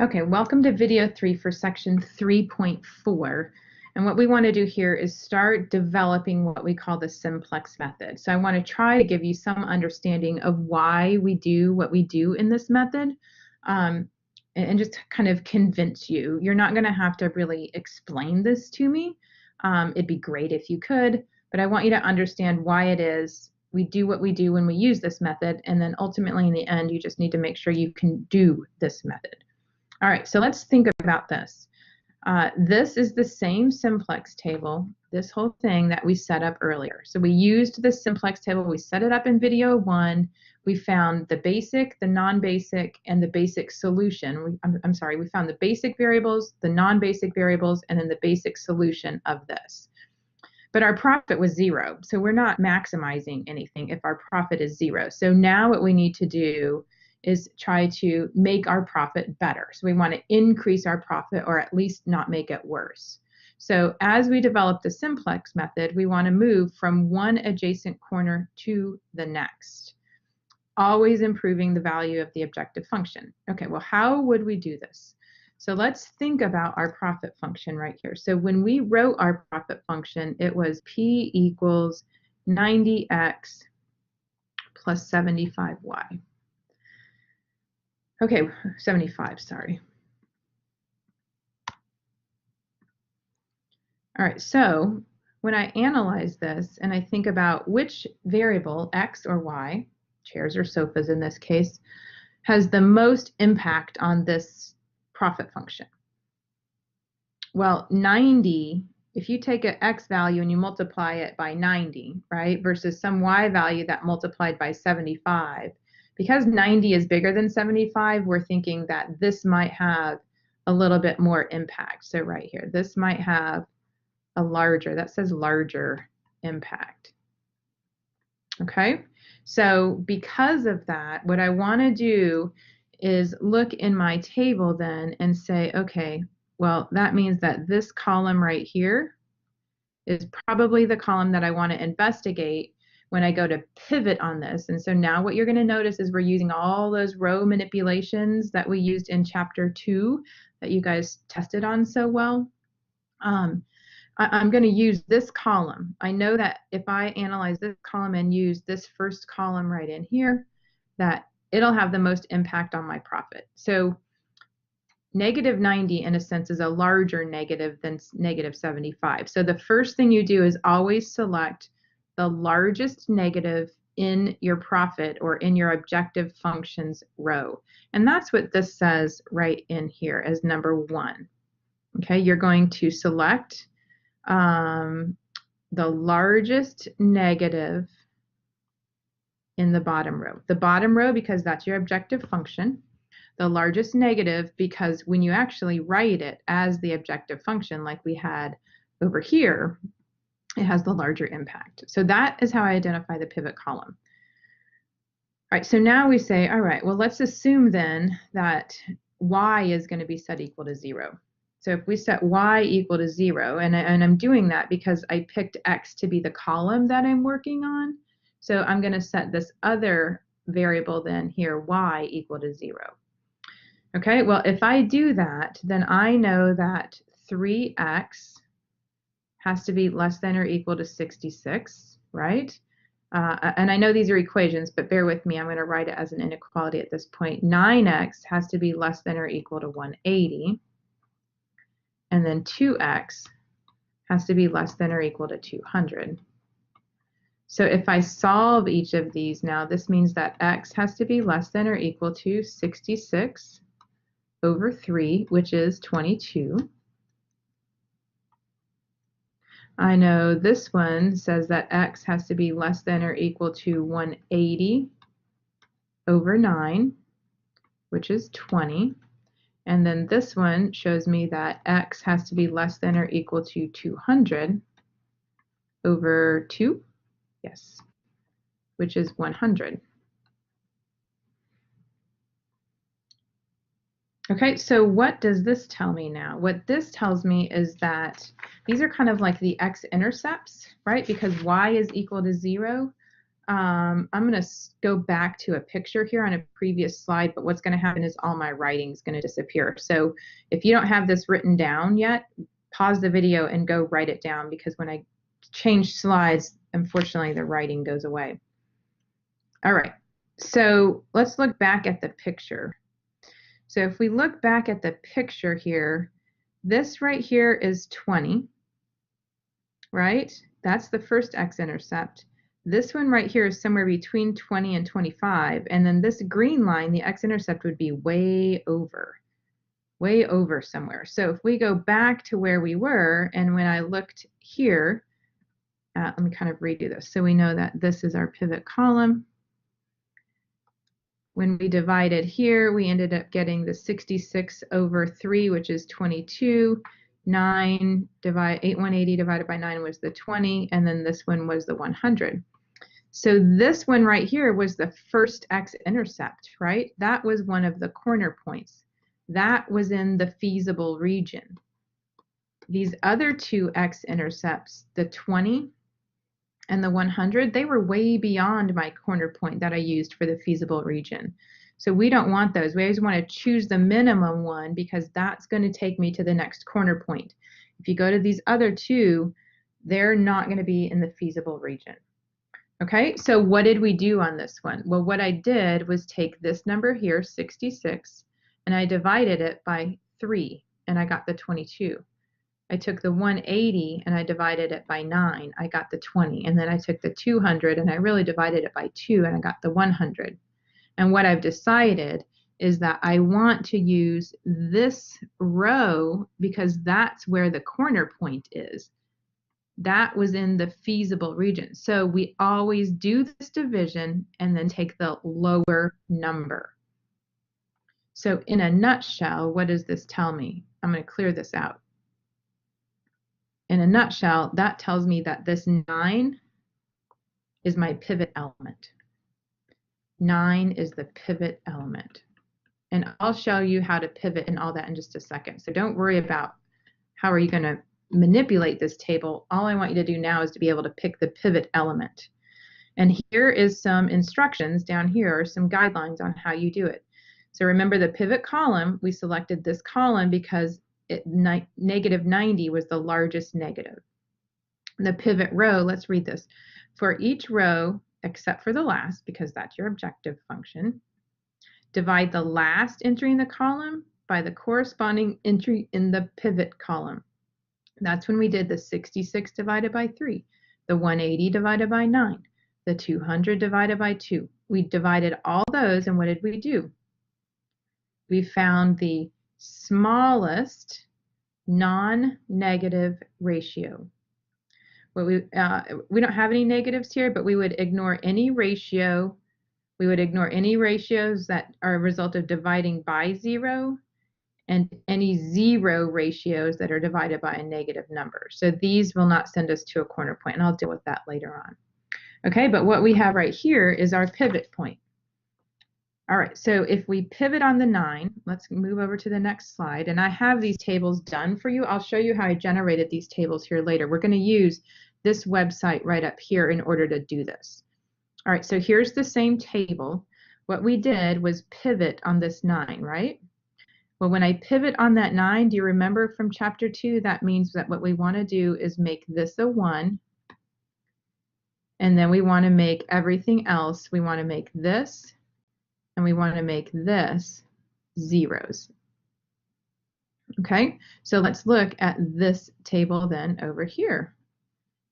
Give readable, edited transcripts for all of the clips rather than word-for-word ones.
Okay, welcome to video 3 for section 3.4. And what we want to do here is start developing what we call the simplex method. So I want to try to give you some understanding of why we do what we do in this method, and just kind of convince you. You're not going to have to really explain this to me. It'd be great if you could, but I want you to understand why it is we do what we do when we use this method, and then ultimately in the end, you just need to make sure you can do this method. All right, so let's think about this. This is the same simplex table, this whole thing that we set up earlier. So we used the simplex table, we set it up in video 1, we found the basic, the non-basic, and the basic solution. I'm sorry, we found the basic variables, the non-basic variables, and then the basic solution of this. But our profit was 0, so we're not maximizing anything if our profit is 0. So now what we need to do is try to make our profit better. So we want to increase our profit or at least not make it worse. So as we develop the simplex method, we want to move from one adjacent corner to the next, always improving the value of the objective function. Okay, well, how would we do this? So let's think about our profit function right here. So when we wrote our profit function, it was P equals 90x plus 75y. Okay, 75, sorry. All right, so when I analyze this and I think about which variable, x or y, chairs or sofas in this case, has the most impact on this profit function. Well, 90, if you take an x value and you multiply it by 90, right, versus some y value that multiplied by 75, because 90 is bigger than 75, we're thinking that this might have a little bit more impact. So right here, this might have a larger, that says larger impact. Okay, so because of that, what I want to do is look in my table then and say, okay, well, that means that this column right here is probably the column that I want to investigate when I go to pivot on this. And so now what you're going to notice is we're using all those row manipulations that we used in chapter 2 that you guys tested on so well. I'm going to use this column. I know that if I analyze this column and use this first column right in here, that it'll have the most impact on my profit. So negative 90 in a sense is a larger negative than negative 75. So the first thing you do is always select the largest negative in your profit or in your objective functions row. And that's what this says right in here as number 1. Okay, you're going to select the largest negative in the bottom row. The bottom row because that's your objective function. The largest negative because when you actually write it as the objective function like we had over here, it has the larger impact. So that is how I identify the pivot column. All right, so now we say, all right, well, let's assume then that y is going to be set equal to 0. So if we set y equal to 0, and I'm doing that because I picked x to be the column that I'm working on, so I'm going to set this other variable then here, y equal to 0. Okay, well, if I do that, then I know that 3x has to be less than or equal to 66, right? And I know these are equations, but bear with me. I'm going to write it as an inequality at this point. 9x has to be less than or equal to 180. And then 2x has to be less than or equal to 200. So if I solve each of these now, this means that x has to be less than or equal to 66 over 3, which is 22. I know this one says that x has to be less than or equal to 180 over 9, which is 20. And then this one shows me that x has to be less than or equal to 200 over 2, yes, which is 100. Okay, so what does this tell me now? What this tells me is that these are kind of like the x-intercepts, right? Because y is equal to 0. I'm going to go back to a picture here on a previous slide, but what's going to happen is all my writing is going to disappear. So if you don't have this written down yet, pause the video and go write it down, because when I change slides, unfortunately, the writing goes away. All right, so let's look back at the picture. So if we look back at the picture here, this right here is 20, right? That's the first x-intercept. This one right here is somewhere between 20 and 25. And then this green line, the x-intercept would be way over somewhere. So if we go back to where we were, and when I looked here, let me kind of redo this. So we know that this is our pivot column. When we divided here, we ended up getting the 66 over 3, which is 22. 180 divided by 9 was the 20, and then this one was the 100. So this one right here was the first x-intercept, right? That was one of the corner points. That was in the feasible region. These other two x-intercepts, the 20 and the 100, they were way beyond my corner point that I used for the feasible region. So we don't want those. We always want to choose the minimum one, because that's going to take me to the next corner point. If you go to these other two, they're not going to be in the feasible region. Okay, so what did we do on this one? Well, what I did was take this number here, 66, and I divided it by 3, and I got the 22. I took the 180 and I divided it by 9, I got the 20. And then I took the 200 and I really divided it by 2, and I got the 100. And what I've decided is that I want to use this row because that's where the corner point is. That was in the feasible region. So we always do this division and then take the lower number. So in a nutshell, what does this tell me? I'm going to clear this out. In a nutshell, that tells me that this 9 is my pivot element. 9 is the pivot element. And I'll show you how to pivot and all that in just a second. So don't worry about how are you going to manipulate this table. All I want you to do now is to be able to pick the pivot element. And here is some instructions down here, or some guidelines on how you do it. So remember the pivot column, we selected this column because negative 90 was the largest negative. The pivot row, let's read this. For each row, except for the last, because that's your objective function, divide the last entry in the column by the corresponding entry in the pivot column. That's when we did the 66 divided by 3, the 180 divided by 9, the 200 divided by 2. We divided all those, and what did we do? We found the smallest non-negative ratio. Well, we don't have any negatives here, but we would ignore any ratio. We would ignore any ratios that are a result of dividing by 0, and any 0 ratios that are divided by a negative number. So these will not send us to a corner point, and I'll deal with that later on. Okay, but what we have right here is our pivot point. All right, so if we pivot on the 9, let's move over to the next slide, and I have these tables done for you. I'll show you how I generated these tables here later. We're going to use this website right up here in order to do this. All right, so here's the same table. What we did was pivot on this 9, right? Well, when I pivot on that 9, do you remember from chapter 2? That means that what we want to do is make this a 1, and then we want to make everything else. We want to make this, and we want to make this zeros. Okay, so let's look at this table then over here.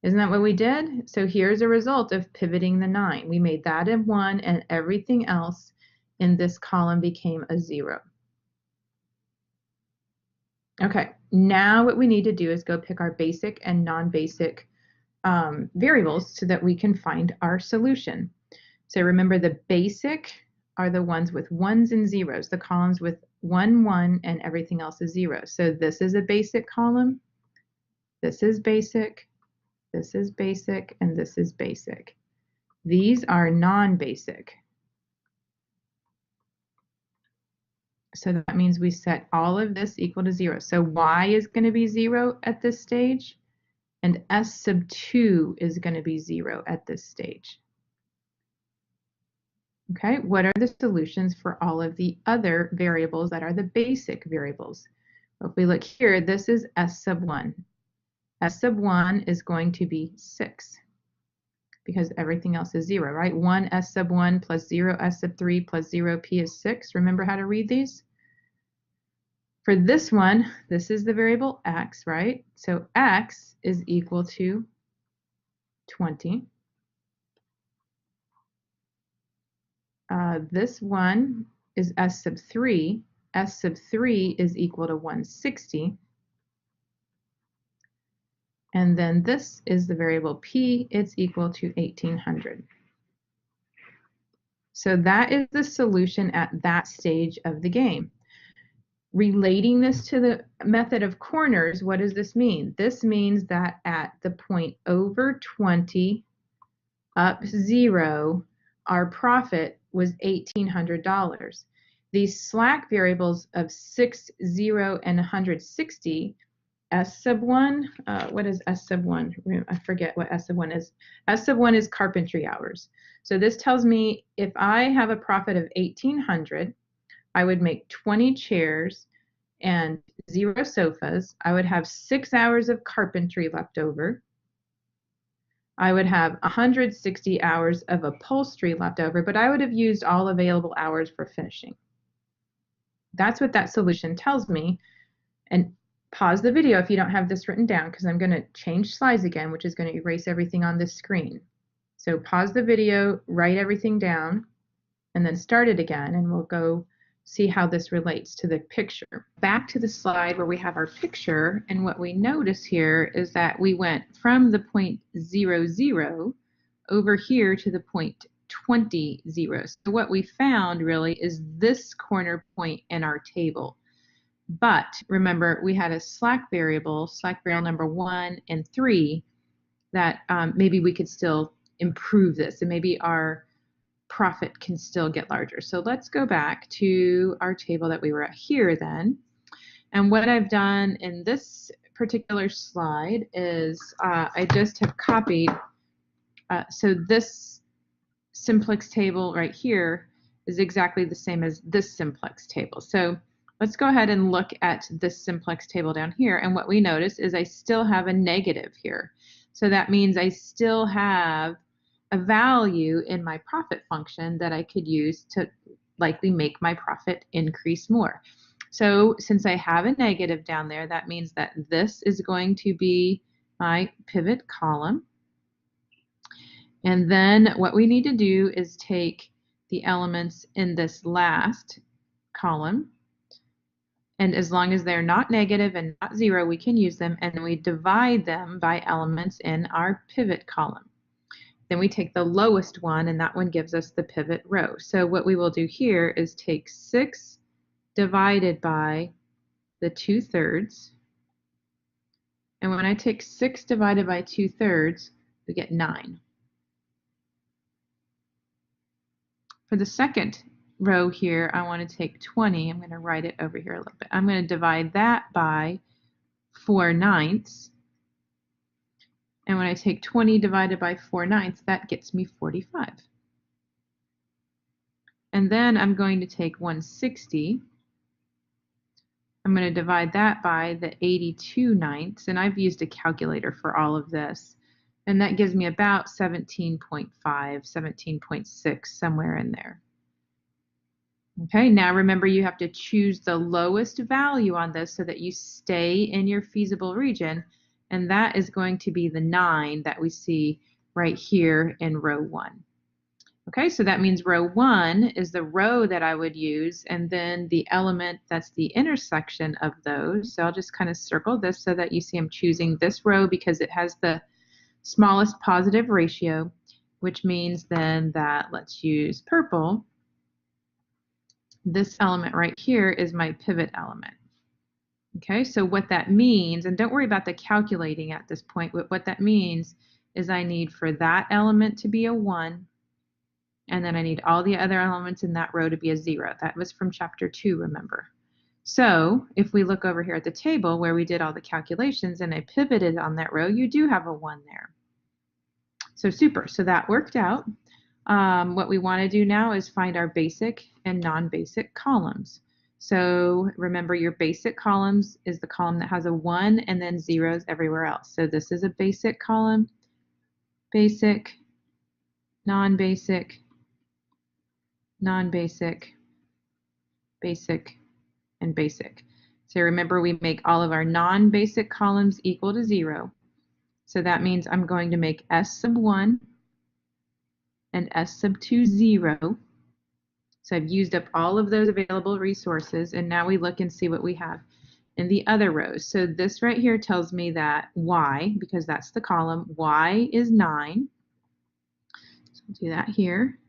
Isn't that what we did? So here's a result of pivoting the 9. We made that a 1, and everything else in this column became a 0. Okay, now what we need to do is go pick our basic and non-basic variables so that we can find our solution. So remember, the basic are the ones with 1s and 0s, the columns with 1, 1, and everything else is 0. So this is a basic column, this is basic, this is basic, and this is basic. These are non-basic. So that means we set all of this equal to 0. So y is going to be 0 at this stage, and s sub 2 is going to be 0 at this stage. Okay, what are the solutions for all of the other variables that are the basic variables? Well, if we look here, this is S sub 1. S sub 1 is going to be 6 because everything else is 0, right? 1 S sub 1 plus 0 S sub 3 plus 0 P is 6. Remember how to read these? For this one, this is the variable x, right? So x is equal to 20. This one is S sub 3. S sub 3 is equal to 160. And then this is the variable p. It's equal to 1800. So that is the solution at that stage of the game. Relating this to the method of corners, what does this mean? This means that at the point over 20, up 0, our profit was $1,800. These slack variables of 6, 0, and 160, S sub 1, what is S sub 1? I forget what S sub 1 is. S sub 1 is carpentry hours. So this tells me if I have a profit of 1,800, I would make 20 chairs and 0 sofas. I would have 6 hours of carpentry left over. I would have 160 hours of upholstery left over, but I would have used all available hours for finishing. That's what that solution tells me. And pause the video if you don't have this written down, because I'm going to change slides again, which is going to erase everything on this screen. So pause the video, write everything down, and then start it again, and we'll go see how this relates to the picture. Back to the slide where we have our picture, and what we notice here is that we went from the point 0, 0 over here to the point 20, 0. So what we found really is this corner point in our table. But remember, we had a slack variable number 1 and 3, that maybe we could still improve this, and maybe our profit can still get larger. So let's go back to our table that we were at here then. And what I've done in this particular slide is I just have copied, so this simplex table right here is exactly the same as this simplex table. So let's go ahead and look at this simplex table down here. And what we notice is I still have a negative here. So that means I still have a value in my profit function that I could use to likely make my profit increase more. So since I have a negative down there, that means that this is going to be my pivot column. And then what we need to do is take the elements in this last column, and as long as they're not negative and not 0, we can use them, and then we divide them by elements in our pivot column. Then we take the lowest one, and that one gives us the pivot row. So what we will do here is take 6 divided by the 2/3, and when I take 6 divided by 2/3, we get 9. For the second row here, I want to take 20. I'm going to write it over here a little bit. I'm going to divide that by 4/9. And when I take 20 divided by 4/9, that gets me 45. And then I'm going to take 160. I'm going to divide that by the 82/9. And I've used a calculator for all of this. And that gives me about 17.5, 17.6, somewhere in there. Okay, now remember you have to choose the lowest value on this so that you stay in your feasible region, and that is going to be the 9 that we see right here in row 1. Okay, so that means row 1 is the row that I would use, and then the element that's the intersection of those. So I'll just kind of circle this so that you see I'm choosing this row because it has the smallest positive ratio, which means then that, let's use purple, this element right here is my pivot element. Okay, so what that means, and don't worry about the calculating at this point, but what that means is I need for that element to be a 1, and then I need all the other elements in that row to be a 0. That was from chapter 2, remember. So if we look over here at the table where we did all the calculations and I pivoted on that row, you do have a 1 there. So super, so that worked out. What we want to do now is find our basic and non-basic columns. So remember, your basic columns is the column that has a 1 and then zeros everywhere else. So this is a basic column, basic, non-basic, non-basic, basic, and basic. So remember, we make all of our non-basic columns equal to 0. So that means I'm going to make S sub 1 and S sub 2 0. So I've used up all of those available resources, and now we look and see what we have in the other rows. So this right here tells me that Y, because that's the column, Y is 9. So I'll do that here.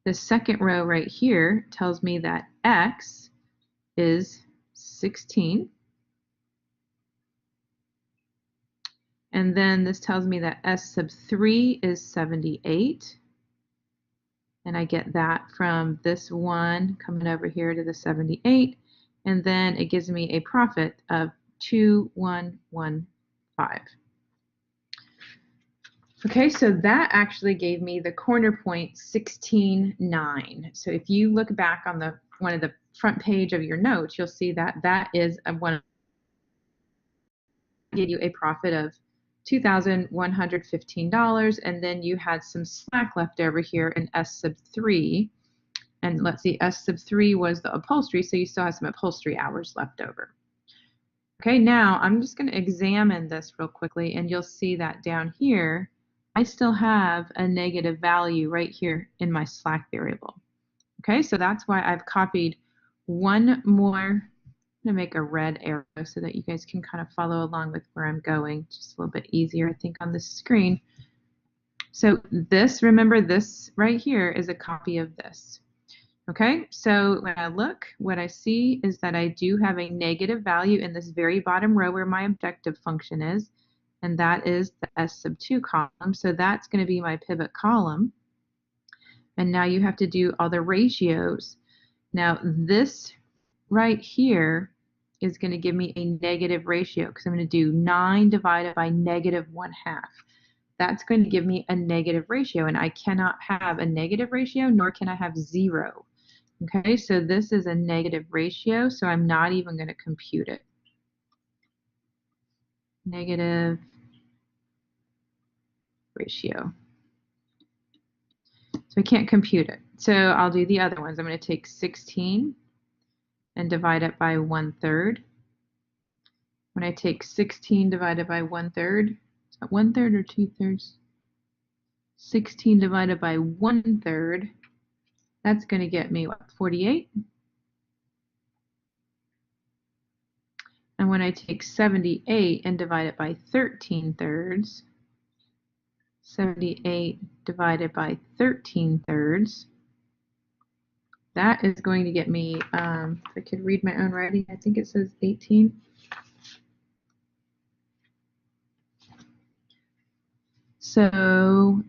The second row right here tells me that X is 16. And then this tells me that S sub 3 is 78. And I get that from this one coming over here to the 78. And then it gives me a profit of 2115. Okay, so that actually gave me the corner point 16.9. So if you look back on the one of the front page of your notes, you'll see that that is one give you a profit of $2,115, and then you had some slack left over here in S sub 3. And let's see, S sub 3 was the upholstery, so you still have some upholstery hours left over. Okay, now I'm just going to examine this real quickly, and you'll see that down here, I still have a negative value right here in my slack variable. Okay, so that's why I've copied one more. I'm going to make a red arrow so that you guys can kind of follow along with where I'm going. Just a little bit easier, I think, on the screen. So this, remember, this right here is a copy of this. Okay, so when I look, what I see is that I do have a negative value in this very bottom row where my objective function is, and that is the S sub 2 column. So that's going to be my pivot column. And now you have to do all the ratios. Now this right here is going to give me a negative ratio because I'm going to do 9 divided by negative 1/2. That's going to give me a negative ratio, and I cannot have a negative ratio, nor can I have 0. Okay, so this is a negative ratio, so I'm not even going to compute it. Negative ratio. So I can't compute it. So I'll do the other ones. I'm going to take 16 and divide it by 1/3. When I take 16 divided by 1/3, is that 1/3 or 2/3? 16 divided by 1/3, that's going to get me, what, 48? And when I take 78 and divide it by 13/3, 78 divided by 13/3, that is going to get me, if I could read my own writing, I think it says 18. So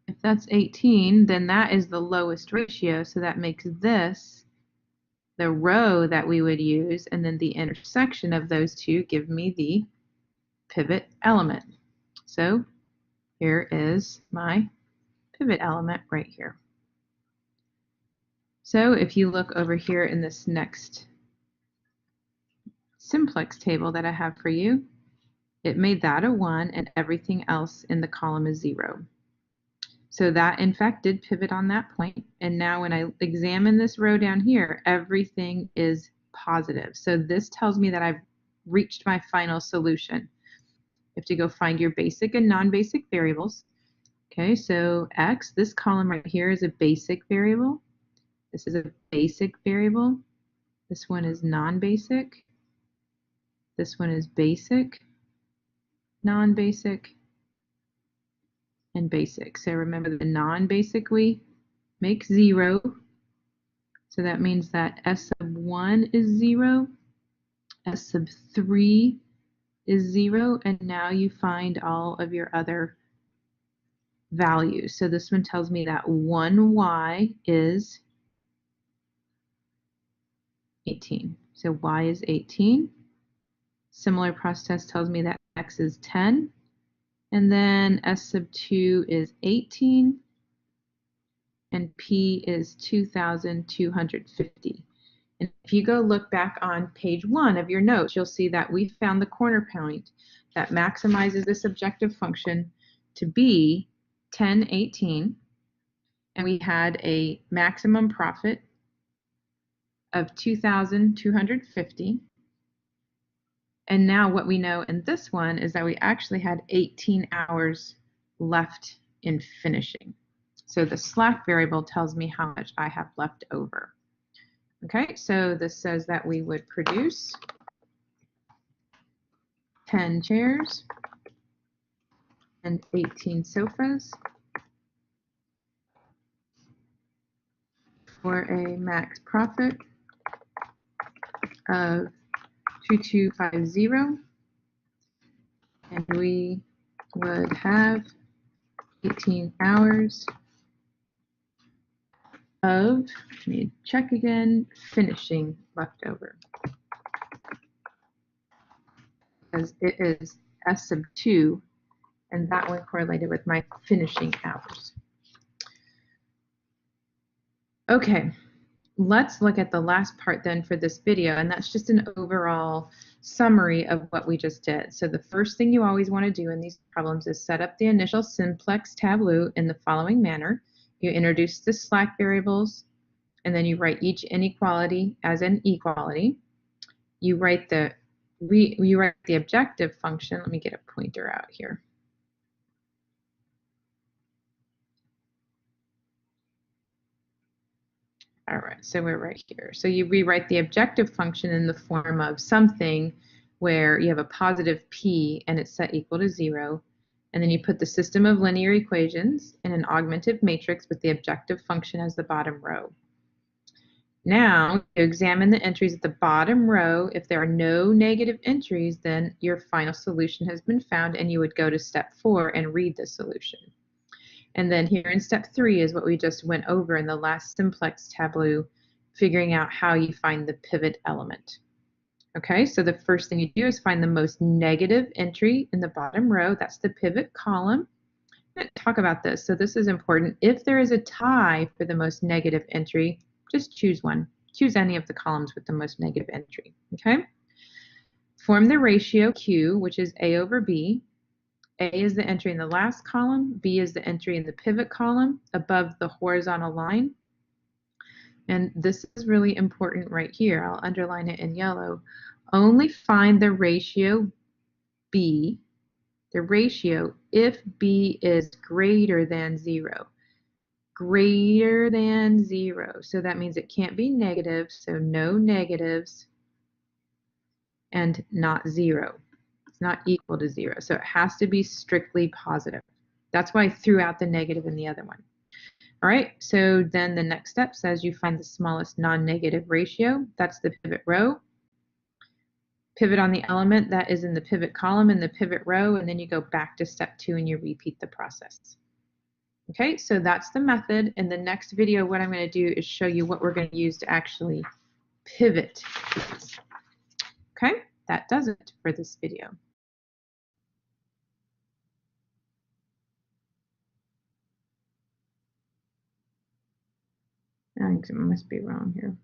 if that's 18, then that is the lowest ratio, so that makes this the row that we would use, and then the intersection of those two give me the pivot element. So here is my pivot element right here. So if you look over here in this next simplex table that I have for you, it made that a 1 and everything else in the column is 0. So that in fact did pivot on that point, and now when I examine this row down here, everything is positive. So this tells me that I've reached my final solution. You have to go find your basic and non-basic variables. Okay, so X, this column right here is a basic variable. This is a basic variable. This one is non-basic. This one is basic, non-basic, and basic. So remember, the non-basic we make 0. So that means that S sub 1 is 0, S sub 3 is 0, and now you find all of your other values. So this one tells me that 1y is 18. So y is 18. Similar process tells me that x is 10. And then S sub 2 is 18. and P is 2,250. And if you go look back on page 1 of your notes, you'll see that we found the corner point that maximizes this objective function to be 1018, and we had a maximum profit of 2,250. And now what we know in this one is that we actually had 18 hours left in finishing. So the slack variable tells me how much I have left over. Okay, so this says that we would produce 10 chairs and 18 sofas for a max profit of 2250, and we would have 18 hours of, let me check again, finishing left over, because it is S sub 2, and that one correlated with my finishing hours. Okay, let's look at the last part then for this video, and that's just an overall summary of what we just did. So the first thing you always want to do in these problems is set up the initial simplex tableau in the following manner. You introduce the slack variables, and then you write each inequality as an equality. You write the objective function. Let me get a pointer out here. All right, so we're right here. So you rewrite the objective function in the form of something where you have a positive p and it's set equal to 0. And then you put the system of linear equations in an augmented matrix with the objective function as the bottom row. Now, you examine the entries at the bottom row. If there are no negative entries, then your final solution has been found, and you would go to step 4 and read the solution. And then here in step 3 is what we just went over in the last simplex tableau, figuring out how you find the pivot element. Okay, so the first thing you do is find the most negative entry in the bottom row. That's the pivot column. I'm going to talk about this. So this is important. If there is a tie for the most negative entry, just choose one. Choose any of the columns with the most negative entry. Okay? Form the ratio Q, which is A over B. A is the entry in the last column, B is the entry in the pivot column above the horizontal line. And this is really important right here. I'll underline it in yellow. Only find the ratio B, the ratio if B is greater than 0. Greater than 0. So that means it can't be negative, so no negatives, and not 0. Not equal to 0. So it has to be strictly positive. That's why I threw out the negative in the other one. All right, so then the next step says you find the smallest non-negative ratio. That's the pivot row. Pivot on the element that is in the pivot column in the pivot row, and then you go back to step 2 and you repeat the process. Okay, so that's the method. In the next video, what I'm going to do is show you what we're going to use to actually pivot these. Okay, that does it for this video. I think it must be wrong here.